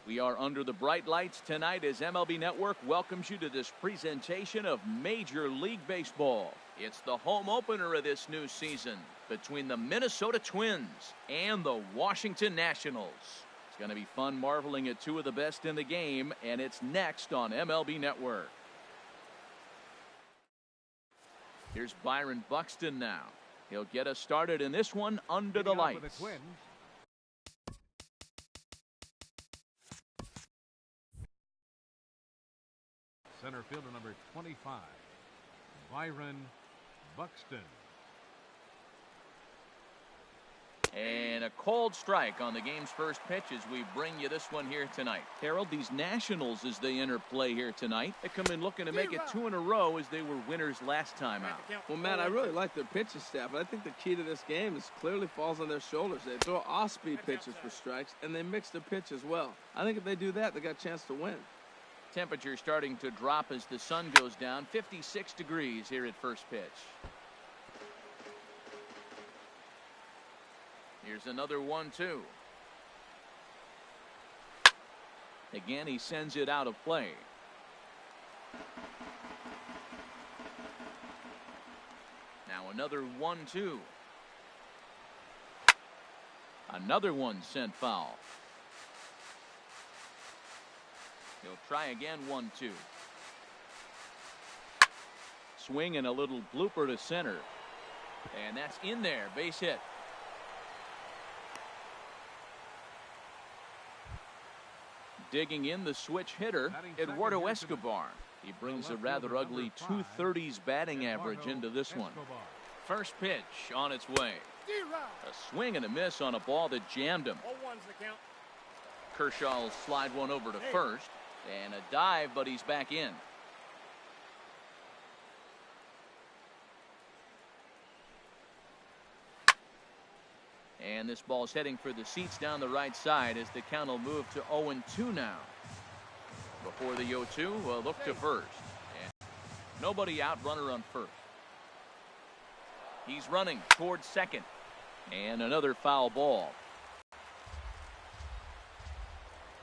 We are under the bright lights tonight as MLB Network welcomes you to this presentation of Major League Baseball. It's the home opener of this new season between the Minnesota Twins and the Washington Nationals. It's going to be fun marveling at two of the best in the game, and it's next on MLB Network. Here's Byron Buxton now. He'll get us started in this one under the lights. Center fielder number 25, Byron Buxton. And a cold strike on the game's first pitch as we bring you this one here tonight. Harold, these Nationals, as they enter play here tonight, they come in looking to make it 2 in a row as they were winners last time out. Well, Matt, I really like their pitching staff, but I think the key to this game is clearly falls on their shoulders. They throw off-speed pitches for strikes, and they mix the pitch as well. I think if they do that, they got a chance to win. Temperature starting to drop as the sun goes down. 56 degrees here at first pitch. Here's another 1-2. Again, he sends it out of play. Now another 1-2. Another one sent foul. He'll try again. 1-2. Swing and a little blooper to center. And that's in there. Base hit. Digging in the switch hitter, Eduardo Escobar. He brings a rather ugly 230s batting average into this one. First pitch on its way. A swing and a miss on a ball that jammed him. Kershaw will slide one over to first. And a dive, but he's back in. And this ball's heading for the seats down the right side as the count will move to 0-2 now. Before the 0-2, we'll look to first. And nobody out, runner on first. He's running towards second. And another foul ball.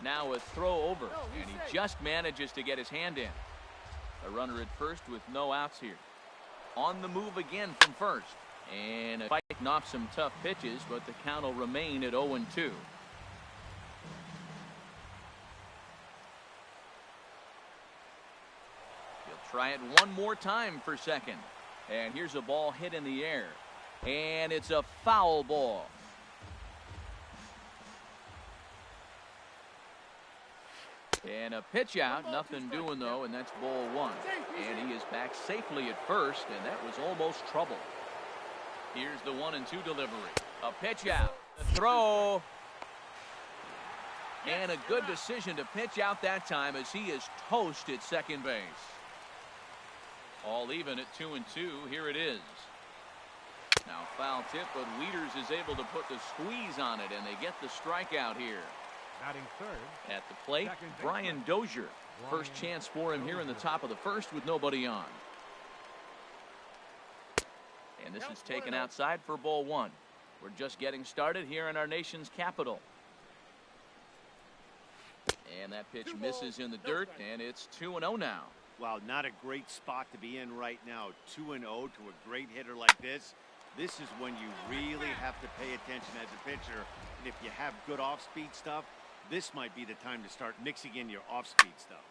Now a throw over, and he just manages to get his hand in. A runner at first with no outs here. On the move again from first. And a fighting off some tough pitches, but the count will remain at 0-2. He'll try it one more time for second. And here's a ball hit in the air. And it's a foul ball. And a pitch out, nothing doing though, and that's ball 1. And he is back safely at first, and that was almost trouble. Here's the 1-2 delivery. A pitch out, a throw. And a good decision to pitch out that time as he is toast at second base. All even at 2-2, here it is. Now foul tip, but Wieters is able to put the squeeze on it, and they get the strikeout here. Third. At the plate, Brian Dozier. First chance for him here in the top of the first with nobody on. And this is taken outside for ball 1. We're just getting started here in our nation's capital. And that pitch misses in the dirt, and it's 2-0 now. Wow, not a great spot to be in right now. 2-0 to a great hitter like this. This is when you really have to pay attention as a pitcher. And if you have good off-speed stuff, this might be the time to start mixing in your off-speed stuff.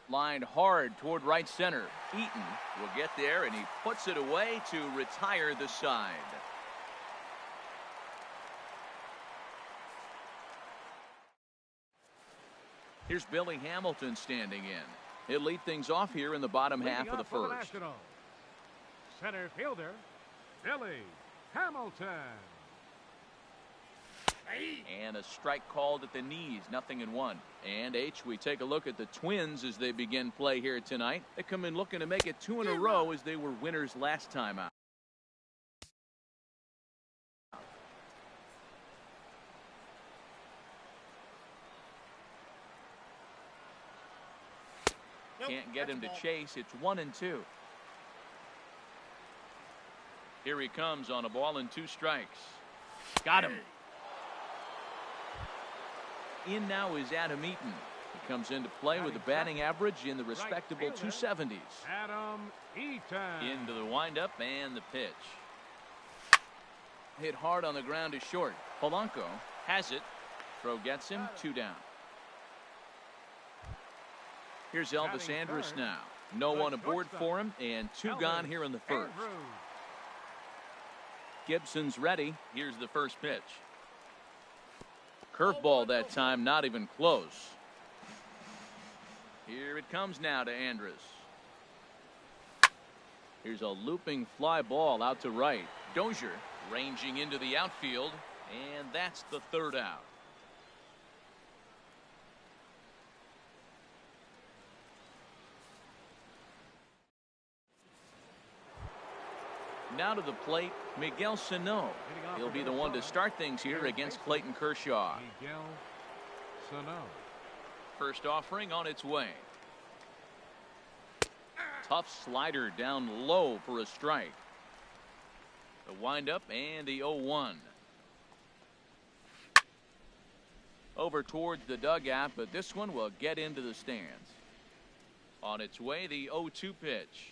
Lined hard toward right center. Eaton will get there, and he puts it away to retire the side. Here's Billy Hamilton standing in. He'll lead things off here in the bottom half of the first. Center fielder, Billy Hamilton. And a strike called at the knees, 0-1. And we take a look at the Twins as they begin play here tonight. They come in looking to make it 2 in a row as they were winners last time out. Can't get him to chase. It's 1-2. Here he comes on a ball and 2 strikes. Got him. In now is Adam Eaton. He comes into play with a batting average in the respectable 270s. Adam Eaton. Into the windup and the pitch. Hit hard on the ground is short. Polanco has it. Throw gets him, 2 down. Here's Elvis Andrus now. No one aboard for him, and 2 gone here in the first. Gibson's ready. Here's the first pitch. Curveball that time, not even close. Here it comes now to Andrus. Here's a looping fly ball out to right. Dozier ranging into the outfield, and that's the 3rd out. Now to the plate, Miguel Sano. He'll be the one to start things here against Clayton Kershaw. Miguel Sano. First offering on its way. Tough slider down low for a strike. The windup and the 0-1. Over towards the dugout, but this one will get into the stands. On its way, the 0-2 pitch.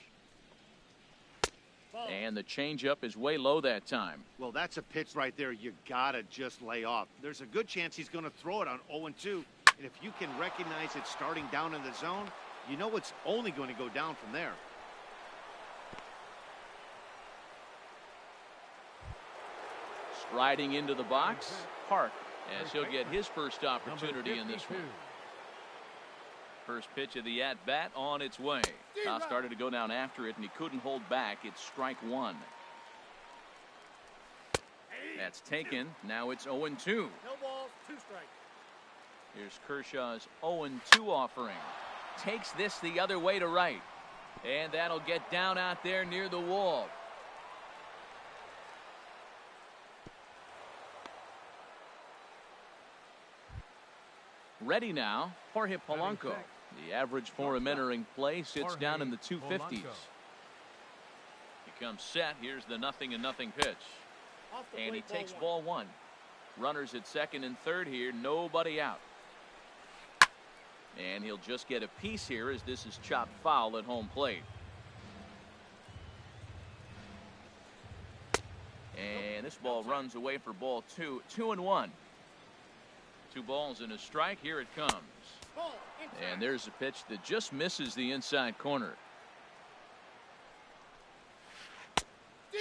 And the changeup is way low that time. Well, that's a pitch right there you gotta just lay off. There's a good chance he's going to throw it on 0-2. And if you can recognize it starting down in the zone, you know it's only going to go down from there. Striding into the box, Park, as he'll get his first opportunity in this one. First pitch of the at-bat on its way. Toss started to go down after it, and he couldn't hold back. It's strike 1. That's taken. Now it's 0-2. No balls, 2 strikes. Here's Kershaw's 0-2 offering. Takes this the other way to right. And that'll get down out there near the wall. Ready now, Jorge Polanco. The average for him entering play sits down in the 250s. He comes set. Here's the 0-0 pitch. And he takes ball 1. Runners at second and third here. Nobody out. And he'll just get a piece here as this is chopped foul at home plate. And this ball runs away for ball 2. 2-1. 2 balls and a strike. Here it comes. And there's a pitch that just misses the inside corner.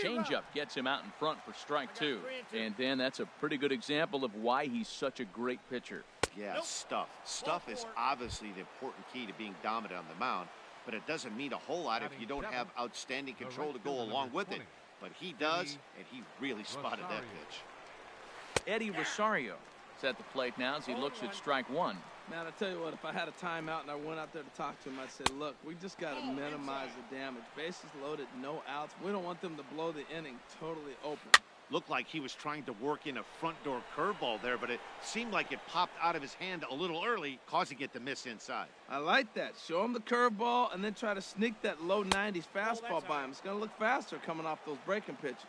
Changeup gets him out in front for strike 2. And Dan, that's a pretty good example of why he's such a great pitcher. Yeah, stuff. Stuff is obviously the important key to being dominant on the mound, but it doesn't mean a whole lot if you don't have outstanding control to go along with it. But he does, and he really spotted that pitch. Eddie Rosario is at the plate now as he looks at strike 1. Man, I tell you what, if I had a timeout and I went out there to talk to him, I'd say, look, we just got to minimize the damage. Bases loaded, no outs. We don't want them to blow the inning totally open. Looked like he was trying to work in a front door curveball there, but it seemed like it popped out of his hand a little early, causing it to miss inside. I like that. Show him the curveball and then try to sneak that low 90s fastball by him. It's going to look faster coming off those breaking pitches.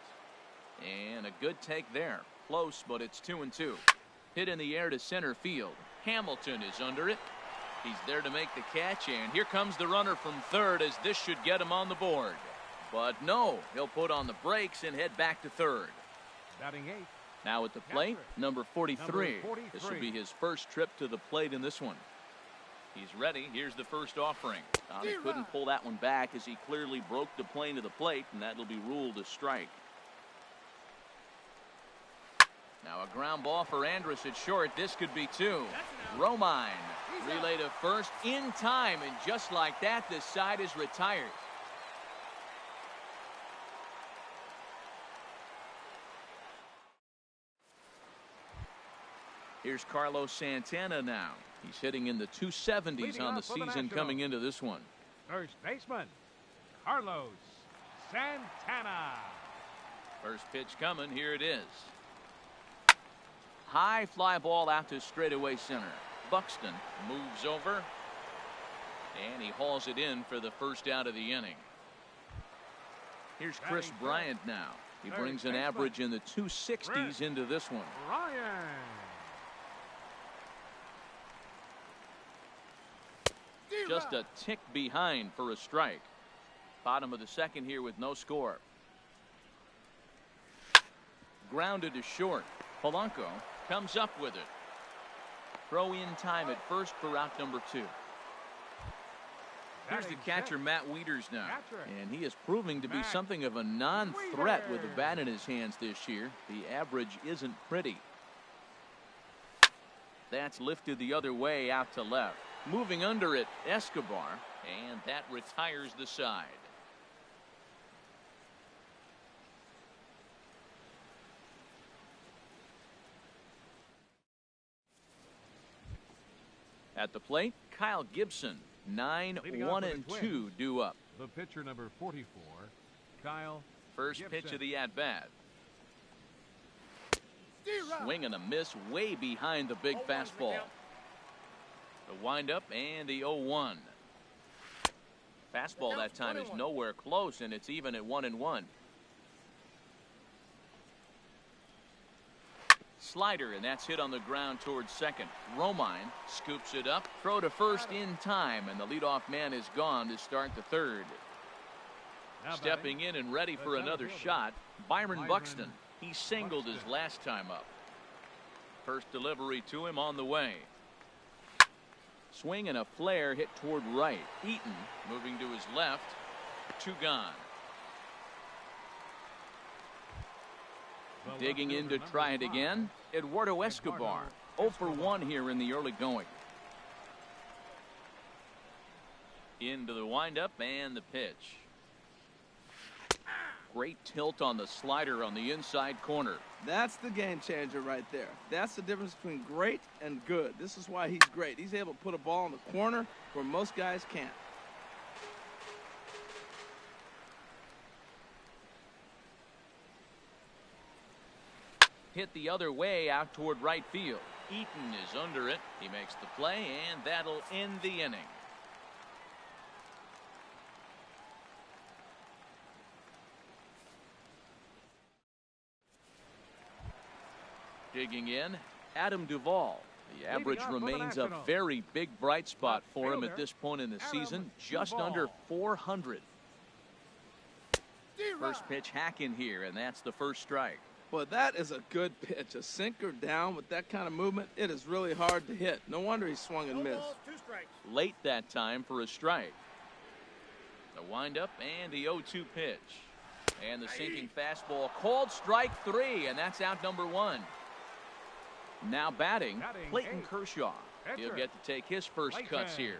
And a good take there. Close, but it's 2-2. Hit in the air to center field. Hamilton is under it. He's there to make the catch, and here comes the runner from third as this should get him on the board. But no, he'll put on the brakes and head back to third. Batting 8. Now at the plate, number 43. This will be his first trip to the plate in this one. He's ready. Here's the first offering. He couldn't pull that one back as he clearly broke the plane of the plate, and that'll be ruled a strike. Now a ground ball for Andrus at short. This could be 2. Romine relay to first in time, and just like that, the side is retired. Here's Carlos Santana now. He's hitting in the 270s on the season coming into this one. First baseman, Carlos Santana. First pitch coming. Here it is. High fly ball out to straightaway center. Buxton moves over, and he hauls it in for the first out of the inning. Here's Chris Bryant now. He brings an average in the 260s into this one. just a tick behind for a strike. Bottom of the second here with no score. Grounded to short. Polanco comes up with it. Throw in time at first for out number 2. Here's the catcher, Matt Wieters, now. And he is proving to be something of a non-threat with the bat in his hands this year. The average isn't pretty. That's lifted the other way out to left. Moving under it, Escobar. And that retires the side. At the plate, Kyle Gibson. 9-1-2 due up. The pitcher, number 44, Kyle First Gibson. pitch of the at-bat. Swing and a miss way behind the big fastball. The windup and the 0-1. Fastball that time is nowhere close, and it's even at 1-1. Slider, and that's hit on the ground towards second. Romine scoops it up. Throw to first in time, and the leadoff man is gone to start the third. Stepping in and ready for another shot, Byron Buxton. He singled his last time up. First delivery to him on the way. Swing and a flare hit toward right. Eaton moving to his left. 2 gone. Digging in to try it again, Eduardo Escobar. 0 for 1 here in the early going. Into the windup and the pitch. Great tilt on the slider on the inside corner. That's the game changer right there. That's the difference between great and good. This is why he's great. He's able to put a ball in the corner where most guys can't. Hit the other way out toward right field. Eaton is under it. He makes the play, and that'll end the inning. Digging in, Adam Duvall. The average remains a very big bright spot for him at this point in the season, just under 400. First pitch hack in here, and that's the first strike. Well, that is a good pitch. A sinker down with that kind of movement, it is really hard to hit. No wonder he swung and missed. Late that time for a strike. The windup and the 0-2 pitch. And the sinking fastball called strike 3, and that's out number 1. Now batting Clayton Kershaw. He'll get to take his first cuts here.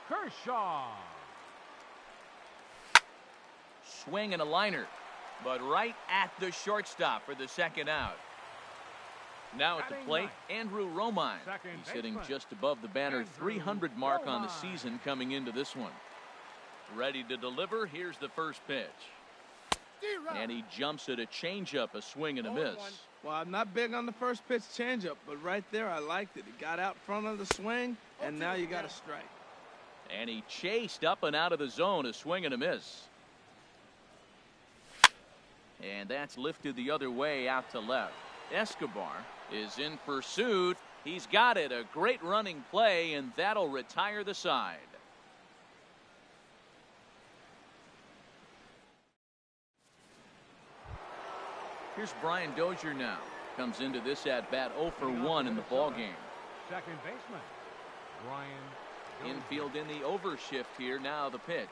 Kershaw. Swing and a liner, but right at the shortstop for the second out. Now at the plate, Andrew Romine. He's hitting just above the banner 300 mark on the season coming into this one. Ready to deliver. Here's the first pitch. And he jumps at a changeup, a swing and a miss. Well, I'm not big on the first pitch changeup, but right there I liked it. He got out front of the swing, and now you got a strike. And he chased up and out of the zone, a swing and a miss. And that's lifted the other way out to left. Escobar is in pursuit. He's got it. A great running play, and that'll retire the side. Here's Brian Dozier now. Comes into this at-bat 0 for 1 in the ballgame. Second baseman, Brian. Infield in the overshift here. Now the pitch.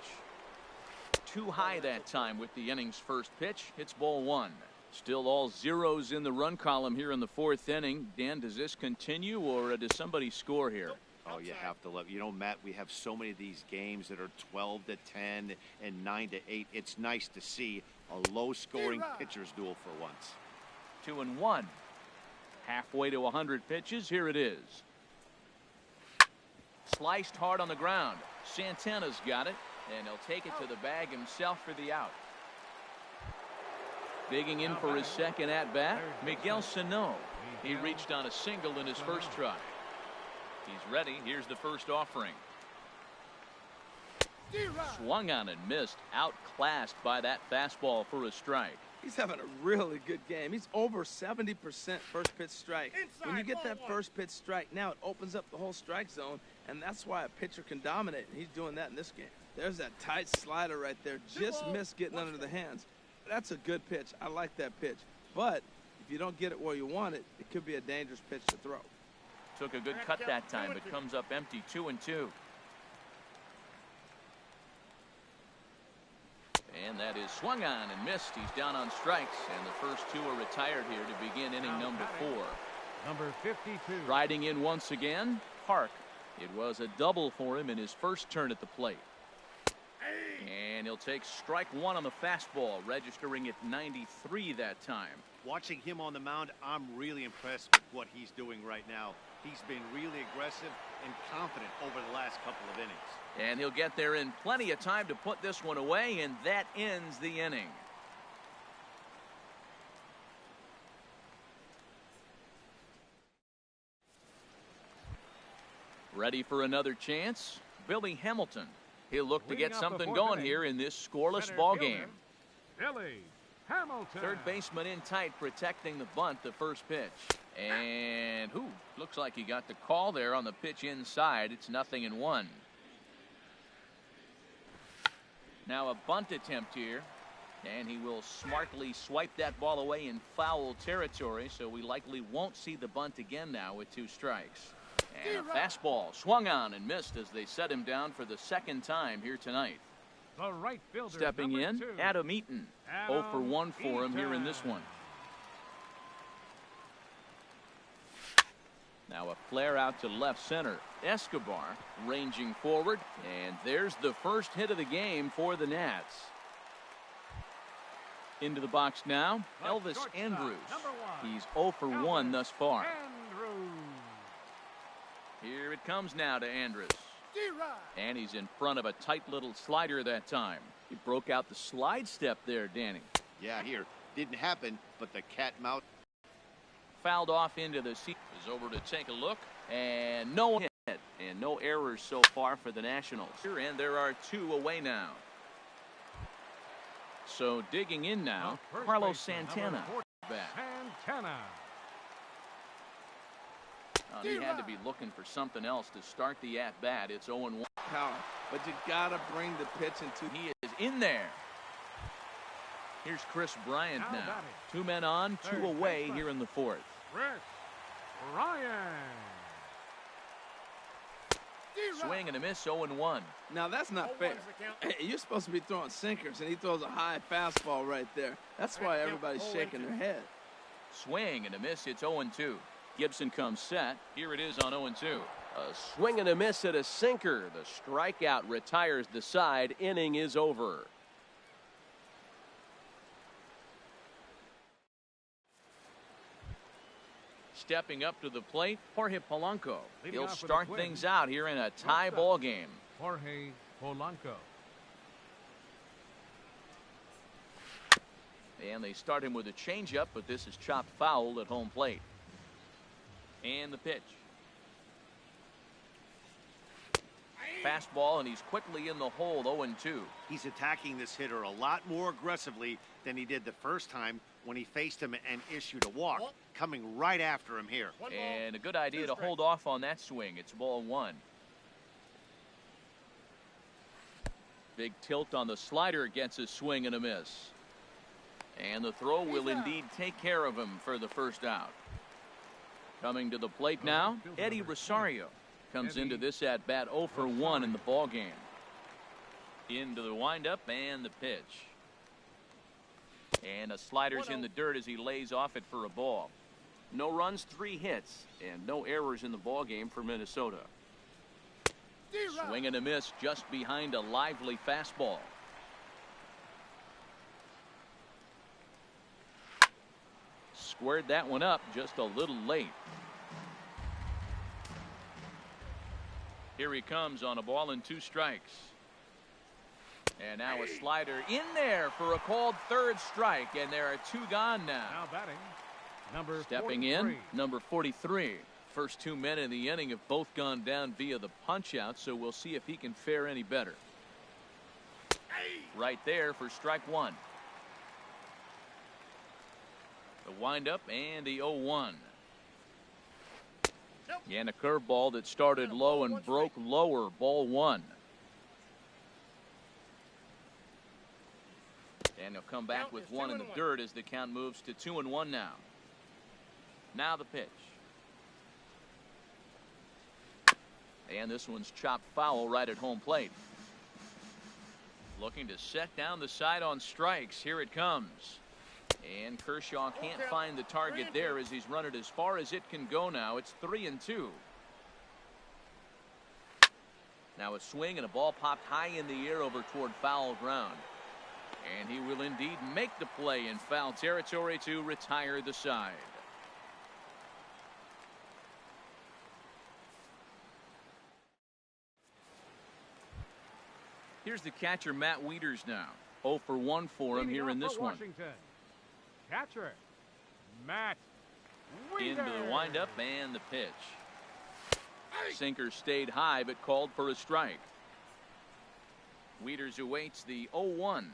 Too high that time with the inning's first pitch. Hits ball 1. Still all zeros in the run column here in the 4th inning. Dan, does this continue, or does somebody score here? Oh, you have to love. You know, Matt, we have so many of these games that are 12-10 and 9-8. It's nice to see a low-scoring pitcher's duel for once. 2-1. Halfway to 100 pitches. Here it is. Sliced hard on the ground. Santana's got it, and he'll take it to the bag himself for the out. Digging in for his second at-bat, Miguel Sano. He reached on a single in his first try. He's ready. Here's the first offering. Swung on and missed. Outclassed by that fastball for a strike. He's having a really good game. He's over 70% first pitch strike. When you get that first pitch strike, now it opens up the whole strike zone, and that's why a pitcher can dominate, and he's doing that in this game. There's that tight slider right there. Just missed getting under the hands. That's a good pitch. I like that pitch. But if you don't get it where you want it, it could be a dangerous pitch to throw. Took a good cut that time, but comes up empty, 2-2. And that is swung on and missed. He's down on strikes, and the first two are retired here to begin inning number 4. Number 52. Riding in once again, Park. It was a double for him in his first turn at the plate. And he'll take strike one on the fastball, registering at 93 that time. Watching him on the mound, I'm really impressed with what he's doing right now. He's been really aggressive and confident over the last couple of innings. And he'll get there in plenty of time to put this one away, and that ends the inning. Ready for another chance? Billy Hamilton. He'll look to get something going here in this scoreless ball game. Billy Hamilton. Third baseman in tight, protecting the bunt, the first pitch. And looks like he got the call there on the pitch inside. It's 0-1. Now a bunt attempt here, and he will smartly swipe that ball away in foul territory, so we likely won't see the bunt again now with 2 strikes. And a fastball swung on and missed as they set him down for the second time here tonight. The right fielder, stepping in, 2. Adam Eaton. 0 for 1 for him here in this one. Now a flare out to left center. Escobar ranging forward, and there's the first hit of the game for the Nats. Into the box now, Elvis Andrus. He's 0 for 1 thus far. Here it comes now to Andrus. And he's in front of a tight little slider that time. He broke out the slide step there, Danny. Yeah, here. Didn't happen, but the cat mouse Fouled off into the seat. Is over to take a look, and no hit and no errors so far for the Nationals. And there are 2 away now. So digging in now, Carlos Santana. Santana. He had to be looking for something else to start the at-bat. It's 0-1. Power, but you gotta bring the pitch into. He is in there. Here's Chris Bryant now. 2 men on, 2 away here in the 4th. Chris Bryant. Swing and a miss, 0-1. Now that's not fair. Hey, you're supposed to be throwing sinkers, and he throws a high fastball right there. That's why everybody's shaking their head. Swing and a miss, it's 0-2. Gibson comes set. Here it is on 0-2. A swing and a miss at a sinker. The strikeout retires the side. Inning is over. Stepping up to the plate, Jorge Polanco. He'll start things out here in a tie ball game. Jorge Polanco. And they start him with a changeup, but this is chopped foul at home plate. And the pitch. Fastball, and he's quickly in the hole, 0-2. He's attacking this hitter a lot more aggressively than he did the first time when he faced him and issued a walk. Coming right after him here. And a good idea to hold off on that swing. It's ball 1. Big tilt on the slider, gets a swing and a miss. And the throw will indeed take care of him for the first out. Coming to the plate now, Eddie Rosario comes into this at bat 0 for 1 in the ball game. Into the windup and the pitch. And a slider's in the dirt as he lays off it for a ball. No runs, 3 hits, and no errors in the ball game for Minnesota. Swing and a miss just behind a lively fastball. Squared that one up just a little late. Here he comes on a ball and 2 strikes. And now a slider in there for a called 3rd strike, and there are 2 gone now. Now batting, number Stepping 43. in, number 43. First 2 men in the inning have both gone down via the punch-out, so we'll see if he can fare any better. Right there for strike 1. The windup and the 0-1. And a curveball that started low and broke lower. Ball 1. And he'll come back with 1 in the dirt as the count moves to 2-1 now. Now the pitch. And this one's chopped foul right at home plate. Looking to set down the side on strikes. Here it comes. And Kershaw can't find the target there as he's run it as far as it can go now. It's 3-2. Now a swing and a ball popped high in the air over toward foul ground. And he will indeed make the play in foul territory to retire the side. Here's the catcher, Matt Wieters now. 0 for 1 for him here in this one. Catcher, Matt Wieters. Into the windup and the pitch. Sinker stayed high but called for a strike. Wieters awaits the 0-1.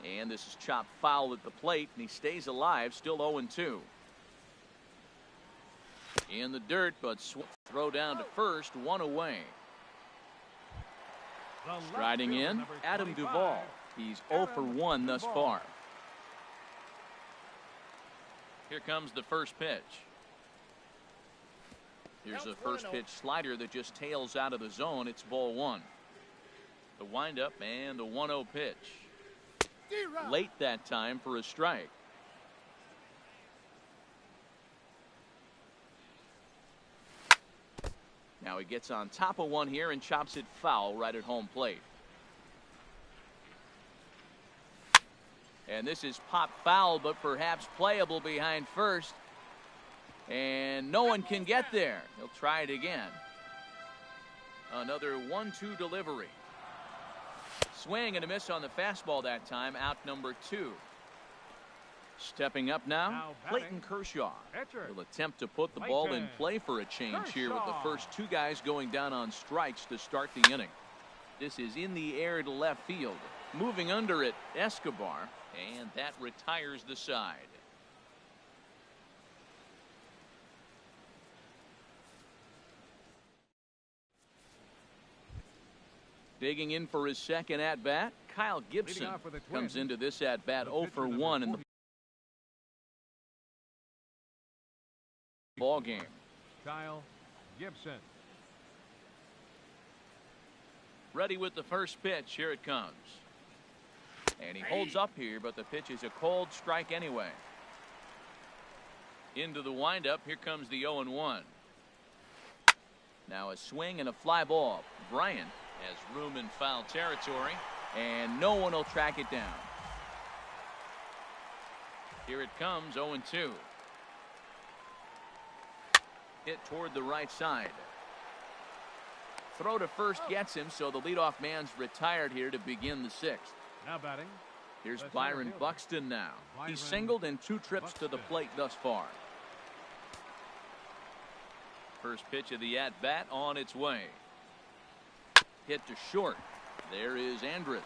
And this is chopped foul at the plate, and he stays alive, still 0-2. In the dirt, but throw down to first, 1 away. Striding in, Adam Duvall. He's 0 for 1 thus far. Here comes the first pitch. Here's a first pitch slider that just tails out of the zone. It's ball 1. The windup and the 1-0 pitch. Late that time for a strike. Now he gets on top of one here and chops it foul right at home plate. And this is popped foul, but perhaps playable behind first. And no one can get there. He'll try it again. Another 1-2 delivery. Swing and a miss on the fastball that time. Out number 2. Stepping up now, Clayton Kershaw. Will attempt to put the ball in play for a change here with the first 2 guys going down on strikes to start the inning. This is in the air to left field. Moving under it, Escobar, and that retires the side. Digging in for his second at-bat, Kyle Gibson comes into this at-bat 0 for 1 in the ball game. Kyle Gibson. Ready with the first pitch. Here it comes. And he holds up here, but the pitch is a cold strike anyway. Into the windup. Here comes the 0-1. Now a swing and a fly ball. Bryant has room in foul territory, and no one will track it down. Here it comes, 0-2. Hit toward the right side. Throw to first gets him, so the leadoff man's retired here to begin the 6th. Now batting. Here's Byron Buxton now. He's singled in 2 trips to the plate thus far. First pitch of the at-bat on its way. Hit to short. There is Andrus.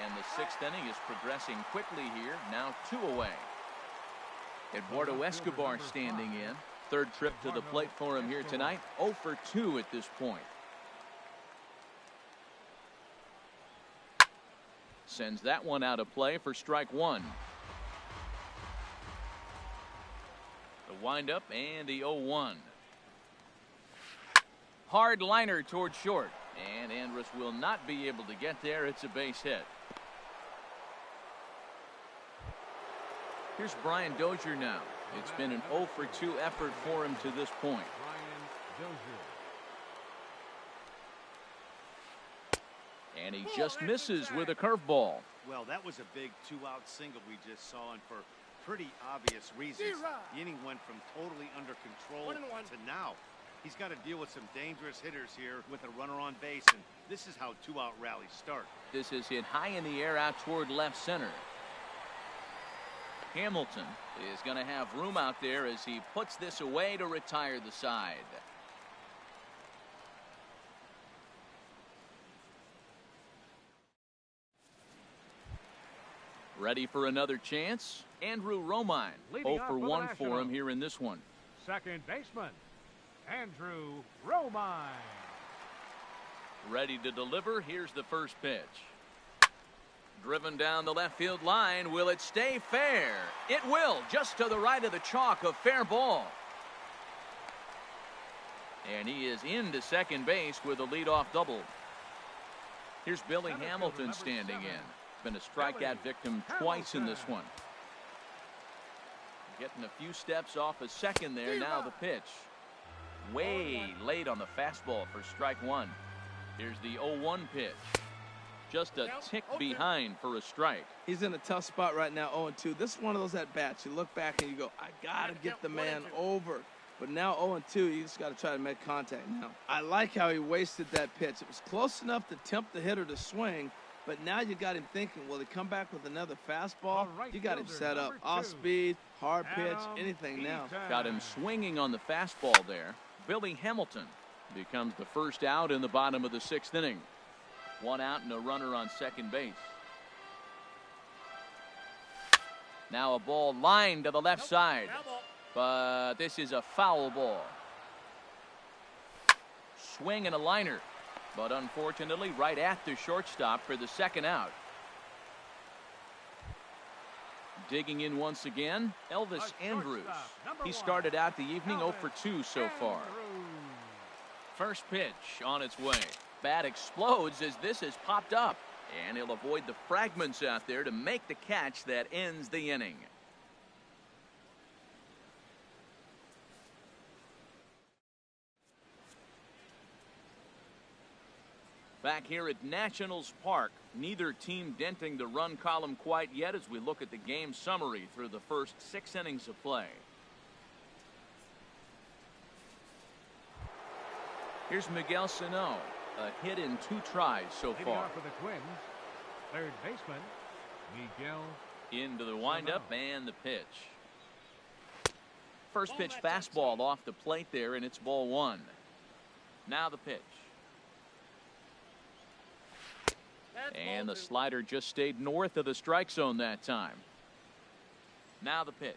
And the 6th inning is progressing quickly here. Now 2 away. Eduardo Escobar standing in. 3rd trip to the plate for him here tonight. 0 for 2 at this point. Sends that one out of play for strike 1. The windup and the 0-1. Hard liner toward short. And Andrus will not be able to get there. It's a base hit. Here's Brian Dozier now. It's been an 0 for 2 effort for him to this point. And he just misses with a curveball. Well, that was a big 2-out single we just saw, and for pretty obvious reasons. The inning went from totally under control to now. He's got to deal with some dangerous hitters here with a runner on base, and this is how 2-out rallies start. This is hit high in the air out toward left center. Hamilton is going to have room out there as he puts this away to retire the side. Ready for another chance? Andrew Romine. Leading 0 off for for the 1 for him Nationals. here in this one. Second baseman, Andrew Romine. Ready to deliver. Here's the first pitch. Driven down the left field line. Will it stay fair? It will. Just to the right of the chalk, a fair ball. And he is into second base with a leadoff double. Here's Billy Center Hamilton fielder, number standing 7. in. Been a strikeout victim twice in this Hamilton. one. Getting a few steps off a second there. Now the pitch. Way late on the fastball for strike one. Here's the 0-1 pitch. Just a tick behind for a strike. He's in a tough spot right now, 0-2. This is one of those at-bats. You look back and you go, I got to get the man over. But now 0-2, you just got to try to make contact now. I like how he wasted that pitch. It was close enough to tempt the hitter to swing, but now you got him thinking, will he come back with another fastball? You got him set up. Off speed, hard pitch, anything now. Got him swinging on the fastball there. Billy Hamilton becomes the first out in the bottom of the 6th inning. 1 out and a runner on second base. Now a ball lined to the left side. But this is a foul ball. Swing and a liner. But unfortunately right at the shortstop for the second out. Digging in once again, Elvis Andrews. He started out the evening 0 for 2 so far. First pitch on its way. Bat explodes as this has popped up. And he'll avoid the fragments out there to make the catch that ends the inning. Back here at Nationals Park, neither team denting the run column quite yet as we look at the game summary through the first 6 innings of play. Here's Miguel Sano, a hit in 2 tries so Leading far. off for the Twins, third baseman, Miguel. Into the windup and the pitch. First pitch fastball off the plate there, and it's ball 1. Now the pitch. And the slider just stayed north of the strike zone that time. Now the pitch.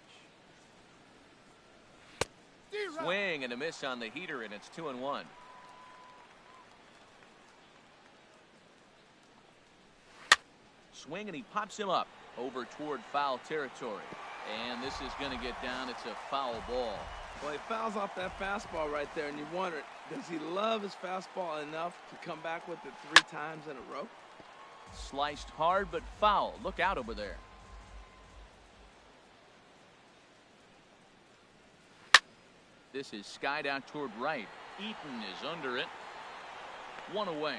Swing and a miss on the heater, and it's 2-1. Swing and he pops him up over toward foul territory. And this is going to get down. It's a foul ball. Well, he fouls off that fastball right there, and you wonder, does he love his fastball enough to come back with it 3 times in a row? Sliced hard but foul. Look out over there. This is skied out toward right. Eaton is under it. 1 away.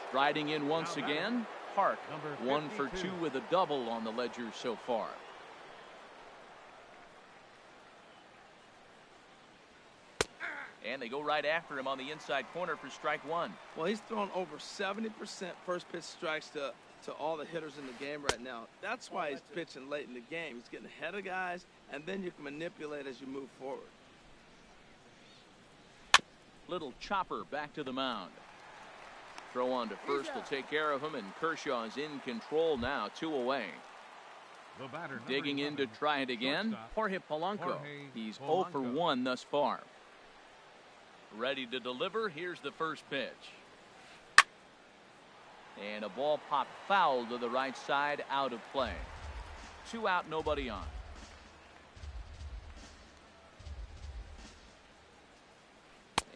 Striding in once again, Park. 1 for 2 with a double on the ledger so far. And they go right after him on the inside corner for strike 1. Well, he's thrown over 70% first pitch strikes to all the hitters in the game right now. That's why he's pitching late in the game. He's getting ahead of guys, and then you can manipulate as you move forward. Little chopper back to the mound. Throw on to first will take care of him, and Kershaw is in control now, 2 away. The batter, Digging in to try it again, shortstop, Jorge Polanco. Jorge He's 0 for Polanco. 1 thus far. Ready to deliver. Here's the first pitch. And a ball popped foul to the right side, out of play. 2 out, nobody on.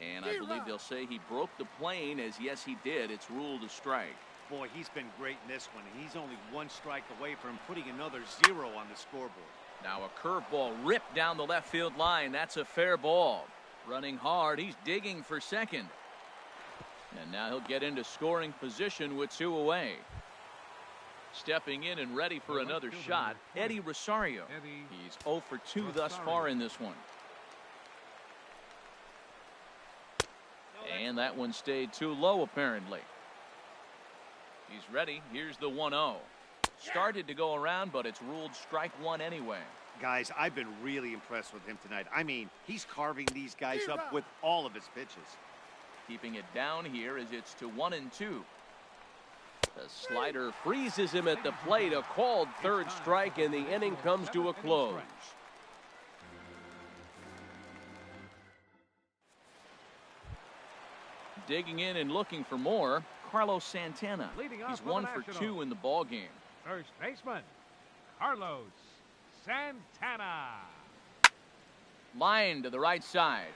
And I believe they'll say he broke the plane, as yes he did. It's ruled a strike. Boy, he's been great in this one. He's only 1 strike away from putting another 0 on the scoreboard. Now a curveball ripped down the left field line. That's a fair ball. Running hard, he's digging for second. And now he'll get into scoring position with 2 away. Stepping in and ready for another shot, Eddie Rosario. He's 0 for 2 thus far in this one. And that one stayed too low, apparently. He's ready. Here's the 1-0. Started to go around, but it's ruled strike 1 anyway. Guys, I've been really impressed with him tonight. I mean, he's carving these guys up with all of his pitches. Keeping it down here as it's to 1-2. The slider freezes him at the plate. A called third strike, and the inning comes to a close. Digging in and looking for more, Carlos Santana. He's 1 for 2 in the ball game. First baseman, Carlos Santana. Line to the right side.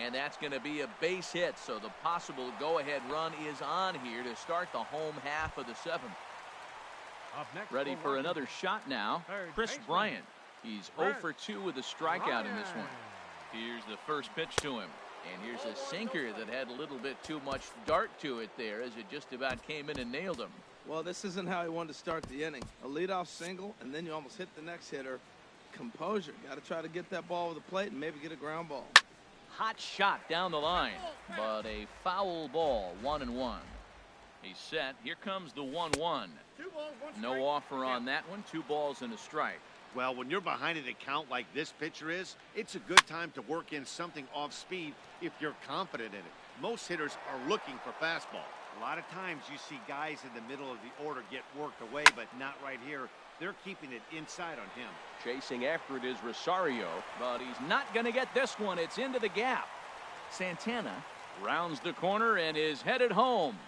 And that's going to be a base hit, so the possible go-ahead run is on here to start the home half of the 7th. Up next, Ready for another shot now, Chris Bryant. He's 0 for 2 with a strikeout in this one. Here's the first pitch to him. And here's a sinker that had a little bit too much dart to it there as it just about came in and nailed him. Well, this isn't how he wanted to start the inning. A leadoff single, and then you almost hit the next hitter. Composure. Got to try to get that ball over the plate and maybe get a ground ball. Hot shot down the line, but a foul ball, 1-1. He's set. Here comes the 1-1. 2 balls, 1 strike. No offer on that one. 2 balls and a strike. Well, when you're behind an account like this pitcher is, it's a good time to work in something off speed if you're confident in it. Most hitters are looking for fastball. A lot of times you see guys in the middle of the order get worked away, but not right here. They're keeping it inside on him. Chasing after it is Rosario, but he's not going to get this one. It's into the gap. Santana rounds the corner and is headed home.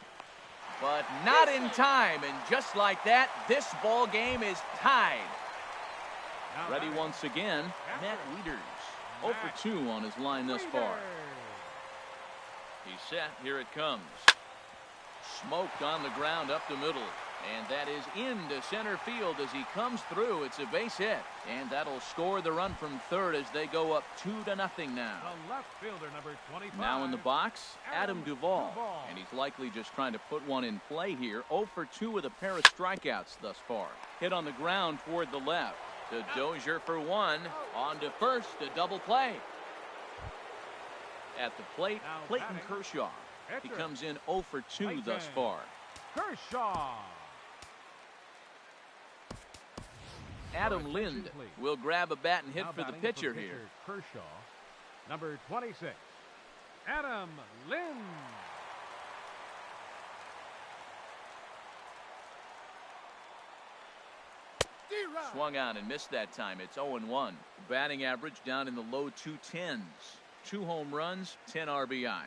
But not in time, and just like that, this ball game is tied. Ready once again, Matt Wieters. 0 for 2 on his line thus far. He's set. Here it comes. Smoked on the ground up the middle. And that is into center field as he comes through. It's a base hit. And that'll score the run from third as they go up 2-0 now. The left fielder, number 25. Now in the box, Adam Duvall. And he's likely just trying to put one in play here. 0 for 2 with a pair of strikeouts thus far. Hit on the ground toward the left. To Dozier for 1. On to first, a double play. At the plate, Clayton Kershaw. He comes in 0 for 2 thus far. Kershaw. Adam Lind will grab a bat and hit for the pitcher here. Kershaw, number 26, Adam Lind. Swung on and missed that time. It's 0-1. Batting average down in the low 210s. 2 home runs, 10 RBIs.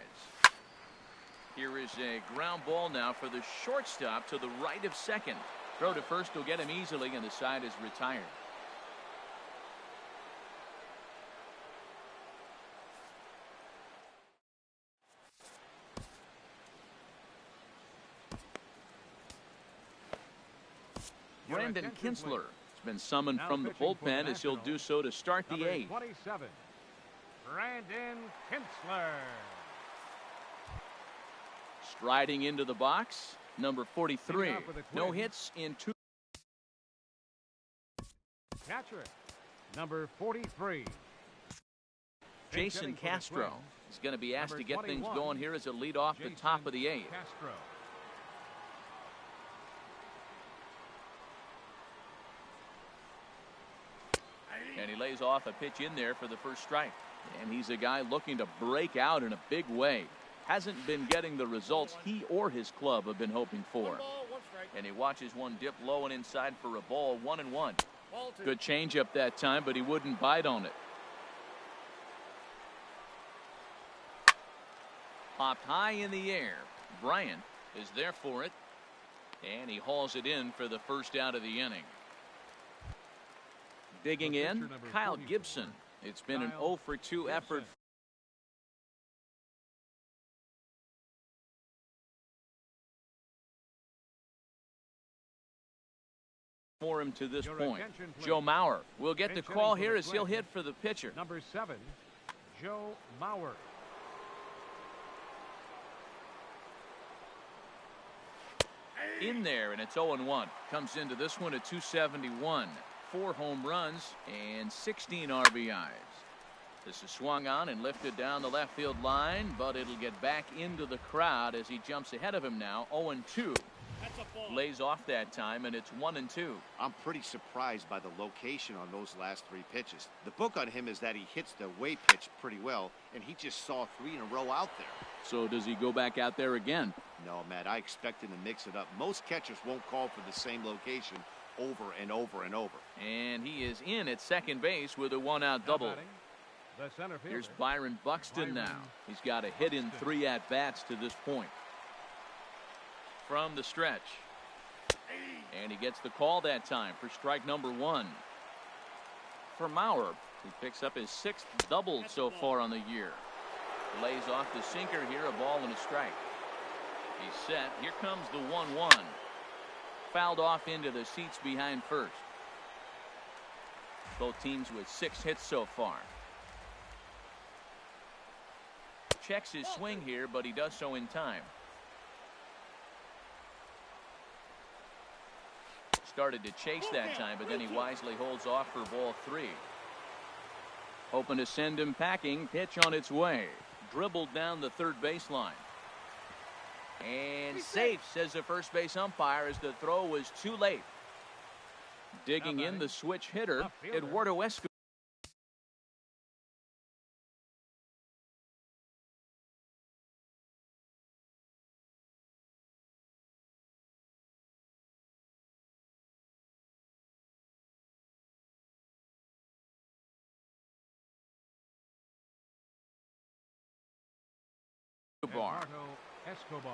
Here is a ground ball now for the shortstop to the right of second. Throw to first will get him easily, and the side is retired. Brandon Kinsler has been summoned from the bullpen as he'll do so to start the 8th. 27, Brandon Kinsler. Striding into the box, number 43. No hits in 2. Catcher, number 43. Jason Castro is going to be asked to get things going here as a lead off the top of the 8th. Castro. And he lays off a pitch in there for the first strike. And he's a guy looking to break out in a big way. Hasn't been getting the results he or his club have been hoping for. 1 ball, 1 strike. And he watches one dip low and inside for a ball. 1-1. Ball 2. Good changeup that time, but he wouldn't bite on it. Popped high in the air. Bryant is there for it. And he hauls it in for the first out of the inning. Digging in, Kyle Gibson. It's been an 0 for 2 effort for him to this point. Joe Mauer will get the call here as he'll hit for the pitcher. Number 7, Joe Mauer. In there, and it's 0-1. Comes into this one at 271. 4 home runs and 16 RBIs. This is swung on and lifted down the left field line, but it'll get back into the crowd as he jumps ahead of him now. 0-2. Lays off that time, and it's 1-2. I'm pretty surprised by the location on those last 3 pitches. The book on him is that he hits the away pitch pretty well, and he just saw 3 in a row out there. So does he go back out there again? No, Matt, I expect him to mix it up. Most catchers won't call for the same location over and over and over. And he is in at second base with a one-out double. The center fielder. Here's Byron Buxton now. He's got a hit in 3 at-bats to this point. From the stretch. And he gets the call that time for strike number 1. For Maurer, he picks up his 6th double so far on the year. Lays off the sinker here, a ball and a strike. He's set. Here comes the 1-1. Fouled off into the seats behind first. Both teams with 6 hits so far. Checks his swing here, but he does so in time. Started to chase that time, but then he wisely holds off for ball 3. Hoping to send him packing. Pitch on its way. Dribbled down the third baseline. And safe, says the first base umpire, as the throw was too late. Digging in the switch hitter, Eduardo Escobar. Escobar.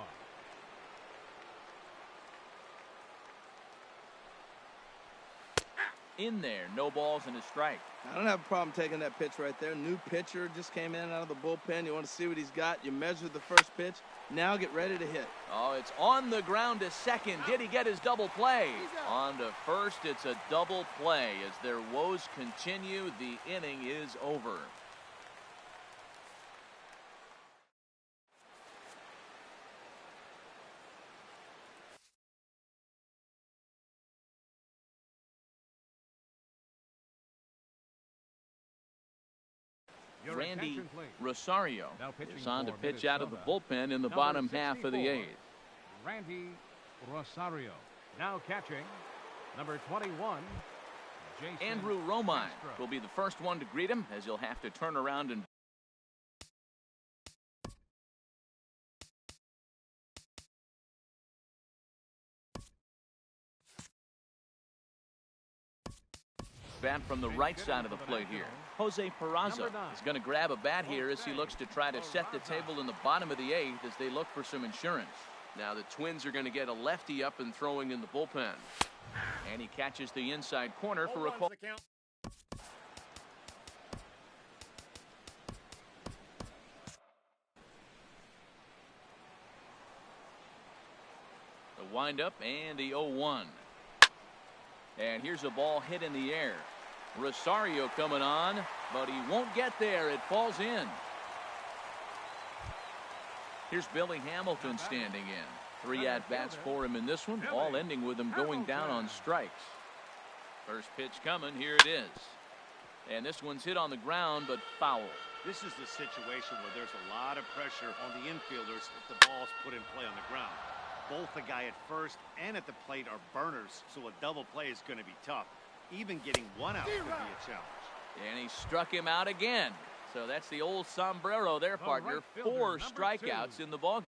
In there, no balls and a strike. I don't have a problem taking that pitch right there. New pitcher just came in out of the bullpen. You want to see what he's got. You measure the first pitch. Now get ready to hit. Oh, it's on the ground to second. Did he get his double play? On to first, it's a double play. As their woes continue, the inning is over. Randy Rosario is on to pitch out of the bullpen in the bottom half of the 8th. Randy Rosario now catching number 21. Jason Andrew Romine Castro will be the first one to greet him, as he'll have to turn around and bat from the right side of the plate here. Jose Peraza is going to grab a bat here as he looks to try to set the table in the bottom of the 8th as they look for some insurance. Now the Twins are going to get a lefty up and throwing in the bullpen. And he catches the inside corner for a call. The windup and the 0-1. And here's a ball hit in the air. Rosario coming on, but he won't get there. It falls in. Here's Billy Hamilton standing in. 3 at-bats for him in this one, all ending with him going down on strikes. First pitch coming. Here it is. And this one's hit on the ground, but foul. This is the situation where there's a lot of pressure on the infielders if the ball's put in play on the ground. Both the guy at first and at the plate are burners, so a double play is going to be tough. Even getting one out could be a challenge. And he struck him out again. So that's the old sombrero there, partner. 4 strikeouts in the ball.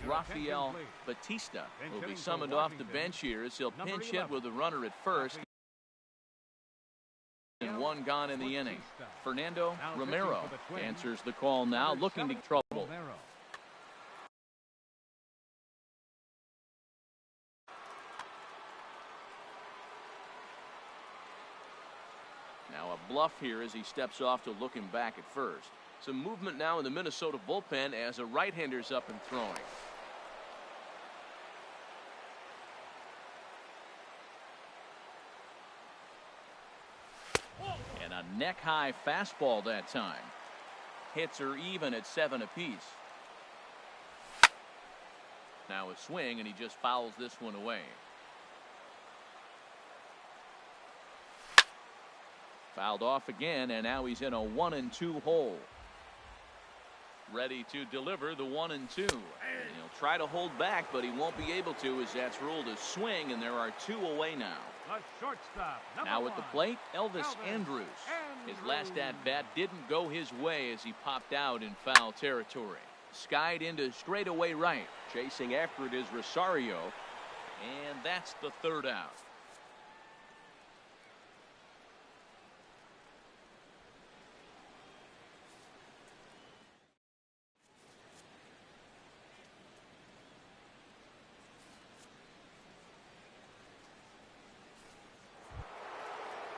Rafael Batista will be summoned off the bench here as he'll pinch hit with a runner at first. And 1 gone in the inning. Fernando Romero answers the call now, looking to trouble. Now a bluff here as he steps off to look him back at first. Some movement now in the Minnesota bullpen as a right-hander's up and throwing. And a neck-high fastball that time. Hits are even at 7 apiece. Now a swing, and he just fouls this one away. Fouled off again, and now he's in a 1-2 hole. ready to deliver the 1-2. And he'll try to hold back, but he won't be able to, as that's ruled a swing, and there are 2 away now. The shortstop, Now at the plate, Elvis Andrews. His last at-bat didn't go his way as he popped out in foul territory. Skied into straightaway right. Chasing after it is Rosario, and that's the 3rd out.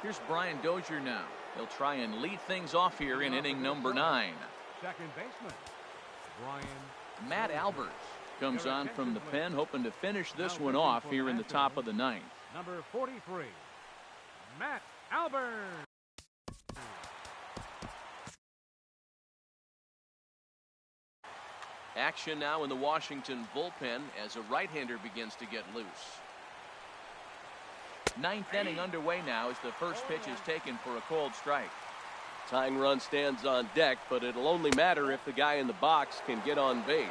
Here's Brian Dozier now. He'll try and lead things off here in inning number 9. second baseman, Brian Matt Albers comes on from the pen, hoping to finish this one off here in the top of the 9th. Number 43, Matt Albers. Action now in the Washington bullpen as a right-hander begins to get loose. 9th inning underway now as the first pitch is taken for a called strike. Tying run stands on deck, but it'll only matter if the guy in the box can get on base.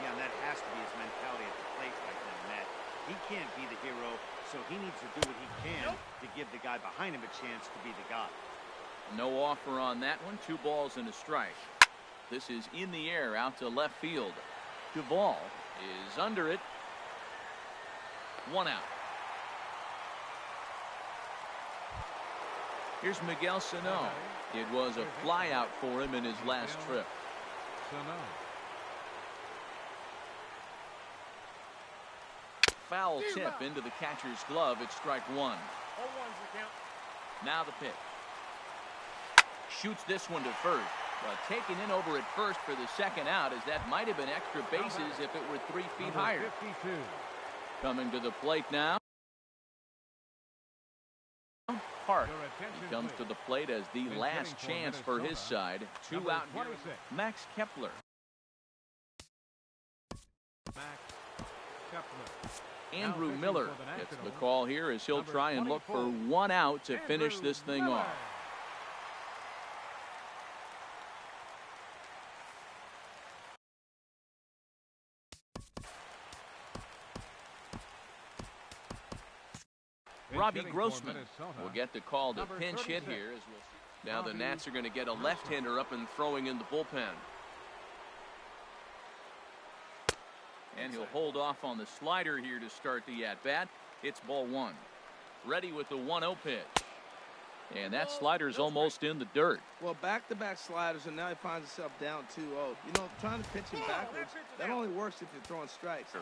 Yeah, and that has to be his mentality at the plate right now, Matt. He can't be the hero, so he needs to do what he can to give the guy behind him a chance to be the guy. No offer on that one. 2 balls and a strike. This is in the air out to left field. Duvall is under it. 1 out. Here's Miguel Sano. It was a fly out for him in his last trip. Foul tip into the catcher's glove. It's strike 1. 0-1's the count. Now the pitch. Shoots this one to first. But taken in over at first for the 2nd out, as that might have been extra bases if it were 3 feet higher. 52. Coming to the plate now. Hart. He comes to the plate as the last chance for his side. 2 out here. Max Kepler. Andrew Miller gets the call here as he'll try and look for 1 out to finish this thing off. Robbie Grossman will get the call to pinch hit here. As we'll now the Nats are going to get a left-hander up and throwing in the bullpen. And he'll hold off on the slider here to start the at-bat. It's ball 1. Ready with the 1-0 pitch. And that slider's almost in the dirt. Well, back-to-back sliders, and now he finds himself down 2-0. You know, trying to pitch him backwards, that only works if you're throwing strikes.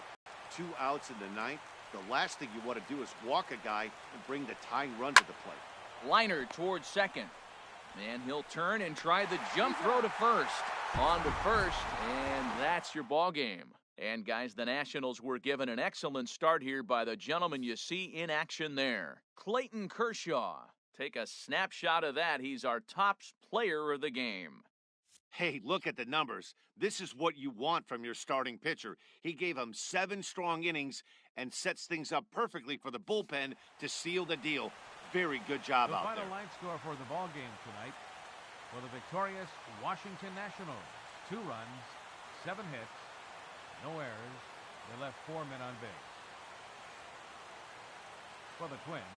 2 outs in the 9th. The last thing you want to do is walk a guy and bring the tying run to the plate. Liner towards second. And he'll turn and try the jump throw to first. On to first, and that's your ball game. And guys, the Nationals were given an excellent start here by the gentleman you see in action there, Clayton Kershaw. Take a snapshot of that. He's our top player of the game. Hey, look at the numbers. This is what you want from your starting pitcher. He gave him 7 strong innings and sets things up perfectly for the bullpen to seal the deal. Very good job out there. The final line score for the ball game tonight for the victorious Washington Nationals: 2 runs, 7 hits, no errors. They left 4 men on base. For the Twins,